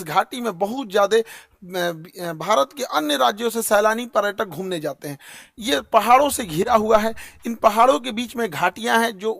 घाटी में बहुत ज़्यादा भारत के अन्य राज्यों से सैलानी पर्यटक घूमने जाते हैं। ये पहाड़ों से घिरा हुआ है। इन पहाड़ों के बीच में घाटियां हैं जो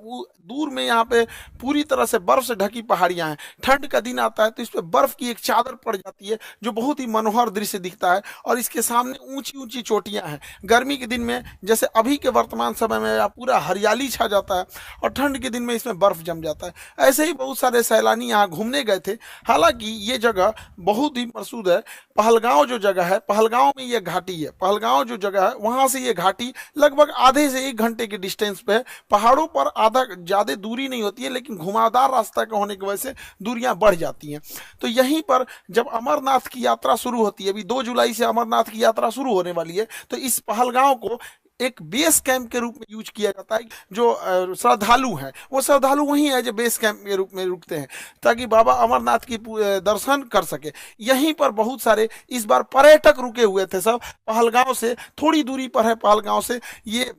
दूर में यहाँ पे पूरी तरह से बर्फ से ढकी पहाड़ियां हैं। ठंड का दिन आता है तो इस पे बर्फ की एक चादर पड़ जाती है जो बहुत ही मनोहर दृश्य दिखता है और इसके सामने ऊंची ऊंची चोटियां हैं। गर्मी के दिन में जैसे अभी के वर्तमान समय में पूरा हरियाली छा जाता है और ठंड के दिन में इसमें बर्फ जम जाता है। ऐसे ही बहुत सारे सैलानी यहाँ घूमने गए थे। हालांकि ये जगह बहुत ही प्रसिद्ध है। पहलगांव जो जगह है, पहलगांव में ये घाटी है। पहलगांव जो जगह है वहां से ये घाटी लगभग आधे से 1 घंटे के डिस्टेंस पे है। पहाड़ों पर आधा ज़्यादा दूरी नहीं होती है, लेकिन घुमावदार रास्ता का होने की वजह से दूरियां बढ़ जाती हैं। तो यहीं पर जब अमरनाथ की यात्रा शुरू होती है, अभी 2 जुलाई से अमरनाथ की यात्रा शुरू होने वाली है, तो इस पहलगांव को एक बेस कैंप के रूप में यूज किया जाता है। जो श्रद्धालु हैं वो श्रद्धालु वही है जो बेस कैंप के रूप में रुकते हैं ताकि बाबा अमरनाथ की दर्शन कर सके। यहीं पर बहुत सारे इस बार पर्यटक रुके हुए थे। सब पहलगांव से थोड़ी दूरी पर है। पहलगांव से ये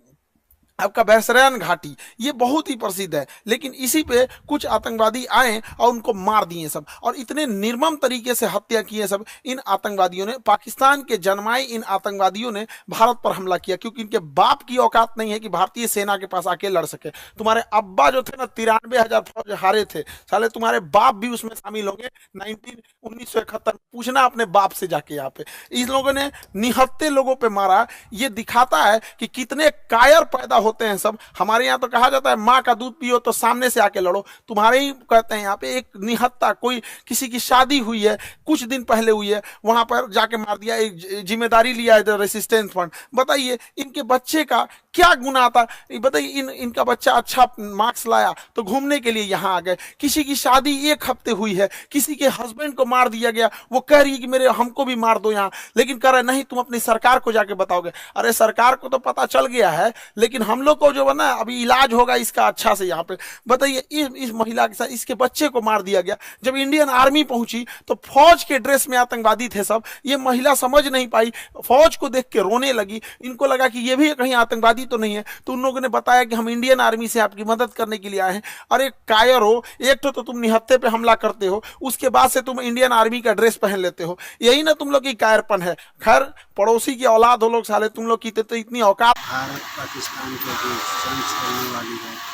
आपका बैसरयान घाटी ये बहुत ही प्रसिद्ध है, लेकिन इसी पे कुछ आतंकवादी आए और उनको मार दिए सब, और इतने निर्मम तरीके से हत्या किए सब। इन आतंकवादियों ने, पाकिस्तान के जन्माए इन आतंकवादियों ने भारत पर हमला किया क्योंकि इनके बाप की औकात नहीं है कि भारतीय सेना के पास आके लड़ सके। तुम्हारे अब्बा जो थे ना 93,000 फौज हारे थे, साले तुम्हारे बाप भी उसमें शामिल होंगे 1971। पूछना अपने बाप से जाके। यहाँ पे इस लोगों ने निहत्थे लोगों पे मारा। ये दिखाता है कि कितने कायर पैदा होते हैं सब। हमारे यहाँ तो कहा जाता है माँ का दूध पियो तो सामने से आके लड़ो। तुम्हारे ही कहते हैं यहाँ पे एक निहत्था, कोई किसी की शादी हुई है कुछ दिन पहले हुई है, वहां पर जाके मार दिया। एक जिम्मेदारी लिया है रेसिस्टेंस फंड। बताइए इनके बच्चे का क्या गुनाह था? बताइए इनका बच्चा अच्छा मार्क्स लाया तो घूमने के लिए यहाँ आ गए। किसी की शादी 1 हफ्ते हुई है, किसी के हस्बैंड को मार दिया गया, वो कह रही है कि मेरे हमको भी मार दो यहाँ, लेकिन कह रहे नहीं तुम अपनी सरकार को जाके बताओगे। अरे सरकार को तो पता चल गया है, लेकिन हम लोग को जो है ना अभी इलाज होगा इसका अच्छा से। यहाँ पे बताइए इस महिला के साथ इसके बच्चे को मार दिया गया। जब इंडियन आर्मी पहुंची तो फौज के ड्रेस में आतंकवादी थे सब। ये महिला समझ नहीं पाई, फौज को देख के रोने लगी। इनको लगा कि ये भी कहीं आतंकवादी तो नहीं है, तो उन लोगों ने बताया कि हम इंडियन आर्मी से आपकी मदद करने के लिए आए हैं। अरे कायर हो, एक तो तुम निहत्थे पे हमला करते हो, उसके बाद से तुम इंडियन आर्मी का ड्रेस पहन लेते हो। यही ना तुम लोग की कायरपन है। खैर पड़ोसी की औलाद हो लोग साले, तुम लोग की तो इतनी औकात। भारत पाकिस्तान के बीच जंग छिड़ने वाली है।